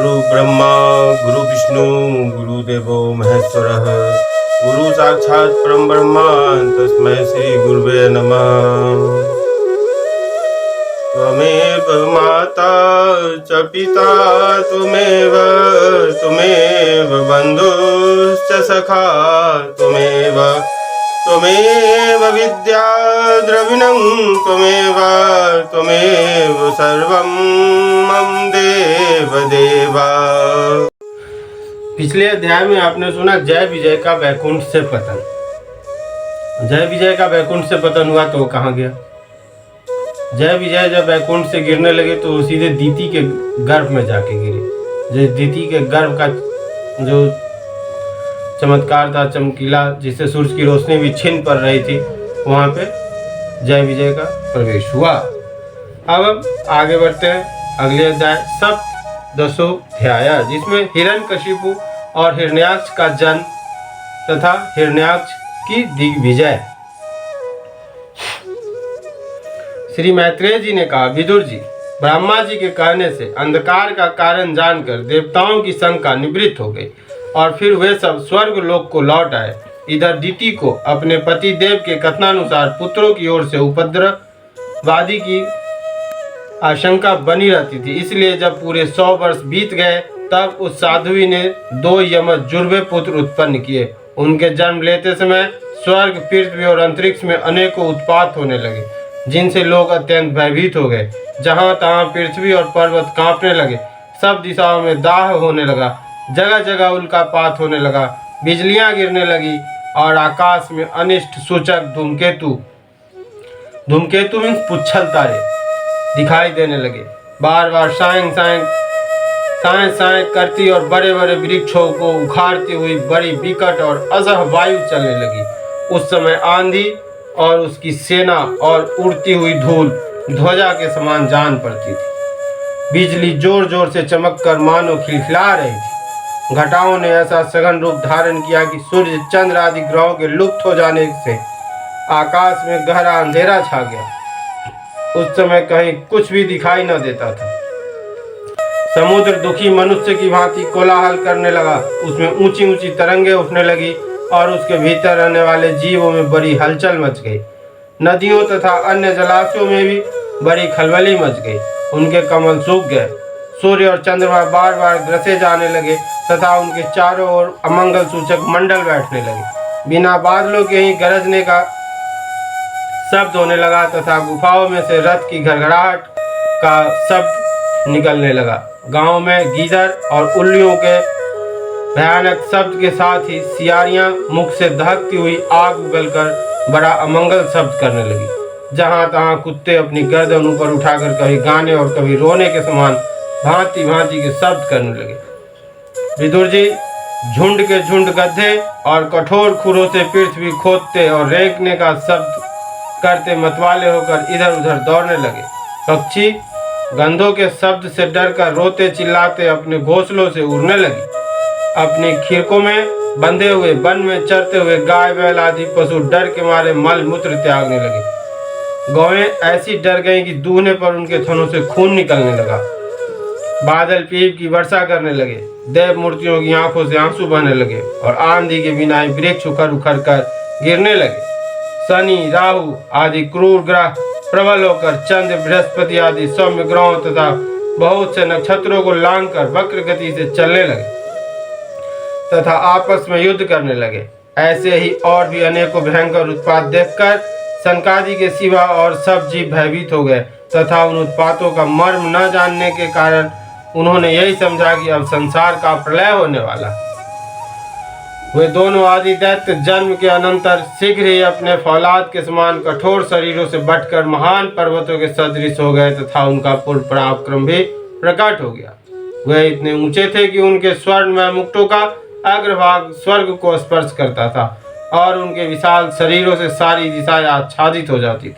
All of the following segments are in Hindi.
गुरु ब्रह्मा गुरु विष्णु गुरुदेवो महेश्वरः गुरु साक्षात् परम ब्रह्मा तस्मै श्री गुरुवे नमः। त्वमेव माता च पिता त्वमेव बन्धुश्च सखा त्वमेव विद्या द्रविणं त्वमेव सर्वं मम देवा। पिछले अध्याय में आपने सुना जय विजय का वैकुंठ से पतन। जय विजय का वैकुंठ से पतन हुआ तो वो कहाँ गया? जय विजय जब वैकुंठ से गिरने लगे तो वो सीधे दीति के गर्भ में जाके गिरे। जो दीति के गर्भ का जो चमत्कार था चमकीला, जिससे सूरज की रोशनी भी छिन पड़ रही थी, वहाँ पे जय विजय का प्रवेश हुआ। अब आगे बढ़ते हैं अगले अध्याय सप्तदशोऽध्याय, जिसमें हिरण्यकशिपु और हिरण्याक्ष का जन्म तथा हिरण्याक्ष की दिग्विजय। श्री मैत्रेय जी ने कहा, विदुर जी, ब्रह्मा जी के कहने से अंधकार का कारण जानकर देवताओं की शंका निवृत्त हो गई और फिर वे सब स्वर्ग लोक को लौट आए। इधर दीति को अपने पति देव के कथनानुसार पुत्रों की ओर से उपद्रववादी की आशंका बनी रहती थी, इसलिए जब पूरे 100 वर्ष बीत गए तब उस साध्वी ने 2 यमज जुर्वे पुत्र उत्पन्न किए। उनके जन्म लेते समय स्वर्ग, पृथ्वी और अंतरिक्ष में अनेकों उत्पात होने लगे, जिनसे लोग अत्यंत भयभीत हो गए। जहाँ तहाँ पृथ्वी और पर्वत कांपने लगे, सब दिशाओं में दाह होने लगा, जगह जगह उल्कापात होने लगा, बिजलियां गिरने लगी और आकाश में अनिष्ट सूचक धूमकेतु मीन्स पुच्छल तारे दिखाई देने लगे। बार बार साएं करती और बड़े बड़े वृक्षों को उखाड़ती हुई बड़ी विकट और असह वायु चलने लगी। उस समय आंधी और उसकी सेना और उड़ती हुई धूल ध्वजा के समान जान पड़ती थी। बिजली जोर जोर से चमक कर मानो खिलखिला रही थी। घटाओं ने ऐसा सघन रूप धारण किया कि सूर्य, चंद्र आदि ग्रहों के लुप्त हो जाने से आकाश में गहरा अंधेरा छा गया। उस समय कहीं कुछ भी दिखाई न देता था। समुद्र दुखी मनुष्य की भांति कोलाहल करने लगा, उसमें ऊंची ऊंची तरंगें उठने लगी और उसके भीतर रहने वाले जीवों में बड़ी हलचल मच गई। नदियों तथा अन्य जलाशयों में भी बड़ी खलबली मच गई। उनके कमल सूख गए। सूर्य और चंद्रमा बार बार ग्रसे जाने लगे तथा उनके चारों ओर अमंगल सूचक मंडल बैठने लगे। बिना बादलों के ही गरजने का शब्द होने लगा तथा गुफाओं में से रथ की घड़घड़ाहट का शब्द निकलने लगा। गांव में गीदड़ और उल्लियों के भयानक शब्द के साथ ही सियारियां मुख से दहकती हुई आग उगलकर बड़ा अमंगल शब्द करने लगी। जहां तहां कुत्ते अपनी गर्दन ऊपर उठाकर कभी गाने और कभी रोने के समान भांति भांति के शब्द करने लगे। विदुर जी, झुंड के झुंड गड्ढे और कठोर खुरों से पृथ्वी खोदते और रेंकने का शब्द करते मतवाले होकर इधर उधर दौड़ने लगे। पक्षी गंधों के शब्द से डरकर रोते चिल्लाते अपने घोंसलों से उड़ने लगी। अपने खिड़कों में बंधे हुए वन में चरते हुए गाय बैल आदि पशु डर के मारे मल मूत्र त्यागने लगे। गौएं ऐसी डर गईं कि दूहने पर उनके थनों से खून निकलने लगा। बादल पीप की वर्षा करने लगे। देव मूर्तियों की आंखों से आंसू बहने लगे और आंधी के बिना वृक्ष उखड़ उखड़ कर गिरने लगे। शनि, राहु आदि क्रूर ग्रह प्रबल होकर चंद्र, बृहस्पति आदि सौम्य ग्रहों तथा बहुत से नक्षत्रों को लांघकर वक्र गति से चलने लगे तथा आपस में युद्ध करने लगे। ऐसे ही और भी अनेकों भयंकर उत्पात देखकर सनकादि के सिवा और सब जीव भयभीत हो गए तथा उन उत्पातों का मर्म न जानने के कारण उन्होंने यही समझा कि अब संसार का प्रलय होने वाला। वे दोनों आदि दैत्य जन्म के अनंतर शीघ्र ही अपने फौलाद के समान कठोर शरीरों से बढ़कर महान पर्वतों के सदृश हो गए तथा उनका पूर्ण पराक्रम भी प्रकट हो गया। वे इतने ऊंचे थे कि उनके स्वर्णमय मुकुटों का अग्रभाग स्वर्ग को स्पर्श करता था और उनके विशाल शरीरों से सारी दिशाएं आच्छादित हो जाती थी।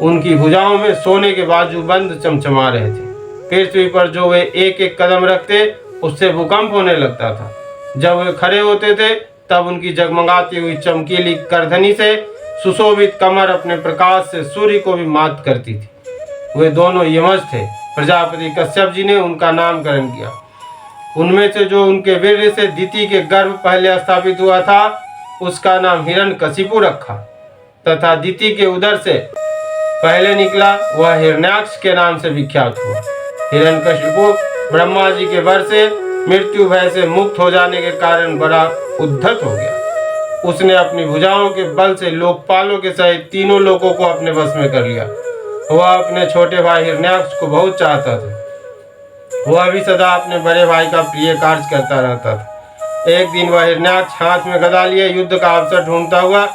उनकी भुजाओं में सोने के बाजूबंद चमचमा रहे थे। पृथ्वी पर जो वे एक एक कदम रखते उससे भूकंप होने लगता था। जब वे खड़े होते थे तब उनकी जगमगाती हुई चमकीली करधनी से सुशोभित कमर अपने प्रकाश से सूर्य को भी मात करती थी। वे दोनों यमज थे। प्रजापति कश्यप जी ने उनका नामकरण किया। उनमें से जो उनके वीर्य से दिति के गर्भ पहले स्थापित हुआ था उसका नाम हिरण्यकशिपु रखा, तथा दिति के उदर से पहले निकला वह हिरण्याक्ष के नाम से विख्यात हुआ। हिरण्यकशिपु ब्रह्मा जी के वर से मृत्यु भय से मुक्त हो जाने के कारण बड़ा उद्धत हो गया। उसने अपनी भुजाओं के बल से लोकपालों के सहित तीनों लोगों को अपने वश में कर लिया। वह अपने छोटे भाई हिरण्याक्ष को बहुत चाहता था। वह भी सदा अपने बड़े भाई का प्रिय कार्य करता रहता था। एक दिन वह हिरण्याक्ष हाथ में गदा लिए युद्ध का अवसर ढूंढता हुआ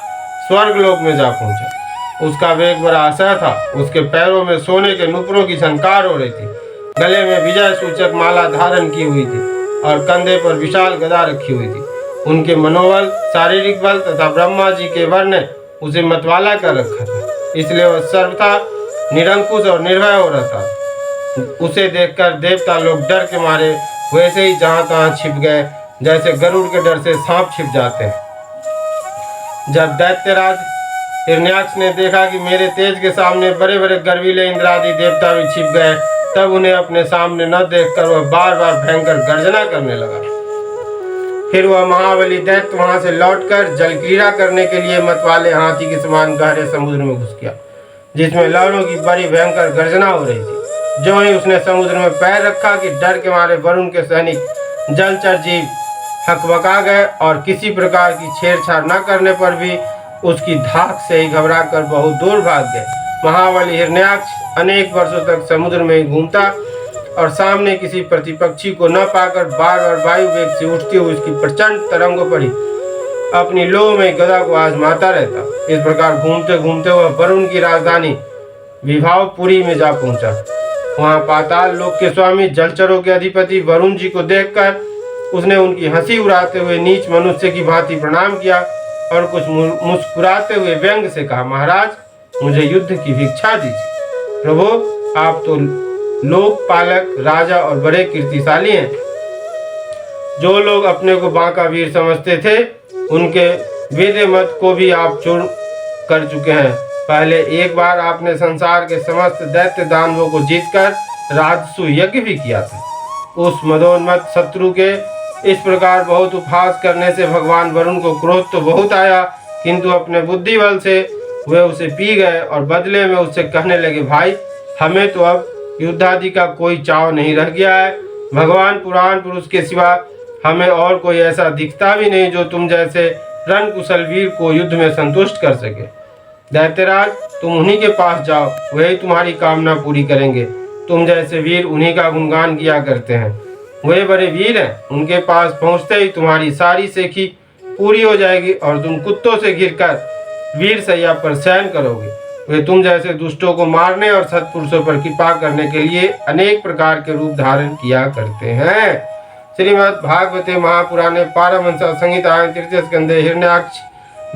स्वर्ग लोक में जा पहुंचा। उसका वेग बड़ा असह था। उसके पैरों में सोने के नुपुरों की झनकार हो रही थी, गले में विजय सूचक माला धारण की हुई थी और कंधे पर विशाल गदा रखी हुई थी। उनके मनोबल, शारीरिक बल तथा ब्रह्मा जी के वर ने उसे मतवाला कर रखा था, इसलिए वह सर्वथा निरंकुश और निर्भय हो रहा था। उसे देखकर देवता लोग डर के मारे वैसे ही जहां तहां छिप गए, जैसे गरुड़ के डर से सांप छिप जाते हैं। जब दैत्यराज हिरण्याक्ष ने देखा कि मेरे तेज के सामने बड़े बड़े गर्वीले इंद्रादि देवता भी छिप गए, तब उन्हें अपने सामने न देखकर वह बार बार भयंकर गर्जना करने लगा। फिर वह महाबली दैत्य वहां से लौटकर जल क्रीड़ा करने के लिए मतवाले हाथी के समान गहरे समुद्र में घुस गया, जिसमें लहरों की बड़ी भयंकर गर्जना हो रही थी। जो ही उसने समुद्र में पैर रखा कि डर के मारे वरुण के सैनिक जलचर जीव हकबका गए और किसी प्रकार की छेड़छाड़ न करने पर भी उसकी धाक से ही घबराकर बहुत दूर भाग गए। महाबली हिरण्याक्ष अनेक वर्षों तक समुद्र में ही घूमता और सामने किसी प्रतिपक्षी को न पाकर बार बार वायु वेग से उठती हुई उसकी प्रचंड तरंगों पर ही अपनी लोह में गदा को आजमाता रहता। इस प्रकार घूमते घूमते वह वरुण की राजधानी विभावपुरी में जा पहुंचा। वहां पाताल लोक के स्वामी जलचरों के अधिपति वरुण जी को देखकर उसने उनकी हंसी उड़ाते हुए नीच मनुष्य की भांति प्रणाम किया और कुछ मुस्कुराते हुए व्यंग से कहा, महाराज मुझे युद्ध की भिक्षा दीजिए। प्रभु आप तो लोकपालक, राजा और बड़े कीर्तिशाली हैं। जो लोग अपने को बांका वीर समझते थे उनके वेद मत को भी आप चूर्ण कर चुके हैं। पहले एक बार आपने संसार के समस्त दैत्य दानवों को जीतकर राजसु यज्ञ भी किया था। उस मदोन्मत्त शत्रु के इस प्रकार बहुत उपहास करने से भगवान वरुण को क्रोध तो बहुत आया, किंतु अपने बुद्धि बल से वे उसे पी गए और बदले में उससे कहने लगे, भाई हमें तो अब युद्धादि का कोई चाव नहीं रह गया है। भगवान पुराण पुरुष के सिवा हमें और कोई ऐसा दिखता भी नहीं जो तुम जैसे रण कुशल वीर को युद्ध में संतुष्ट कर सके। दैत्यराज तुम उन्हीं के पास जाओ, वही तुम्हारी कामना पूरी करेंगे। तुम जैसे वीर उन्हीं का गुणगान किया करते हैं, वे बड़े वीर हैं। उनके पास पहुंचते ही तुम्हारी सारी सेखी पूरी हो जाएगी और तुम कुत्तों से घिरकर वीर सैया पर शयन करोगे। वे तुम जैसे दुष्टों को मारने और सत्पुरुषों पर कृपा करने के लिए अनेक प्रकार के रूप धारण किया करते हैं। श्रीमद् भागवते महापुराणे पारमहंस संहितायां तृतीय स्कंधे हिरण्याक्ष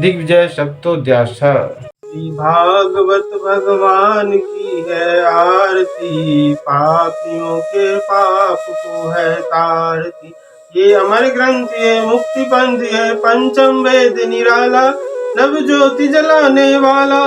दिग्विजय सप्तोध्याय। श्री भागवत भगवान की है आरती, पापियों के पाप को है तारती। ये अमर ग्रंथ ये मुक्ति पंथ है, पंचम वेद निराला, नव ज्योति जलाने वाला।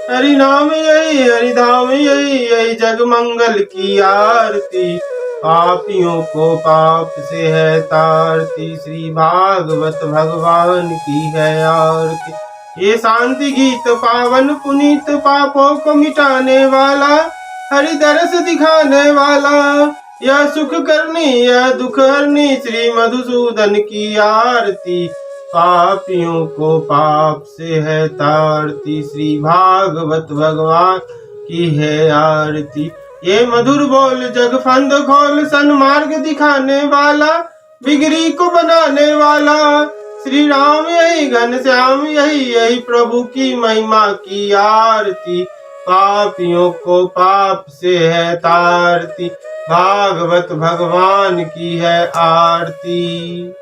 हरि नाम यही हरिधाम यही, यही जग मंगल की आरती। पापियों को पाप से है तारती, श्री भागवत भगवान की है आरती। ये शांति गीत पावन पुनीत, पापों को मिटाने वाला, हरि दरस दिखाने वाला। यह सुख करनी यह दुख हरनी, श्री मधुसूदन की आरती। पापियों को पाप से है तारती, श्री भागवत भगवान की है आरती। ये मधुर बोल जग फंद खोल, सन्मार्ग दिखाने वाला, बिगड़ी को बनाने वाला। श्री राम यही घनश्याम यही, यही प्रभु की महिमा की आरती। पापियों को पाप से है तारती, भागवत भगवान की है आरती।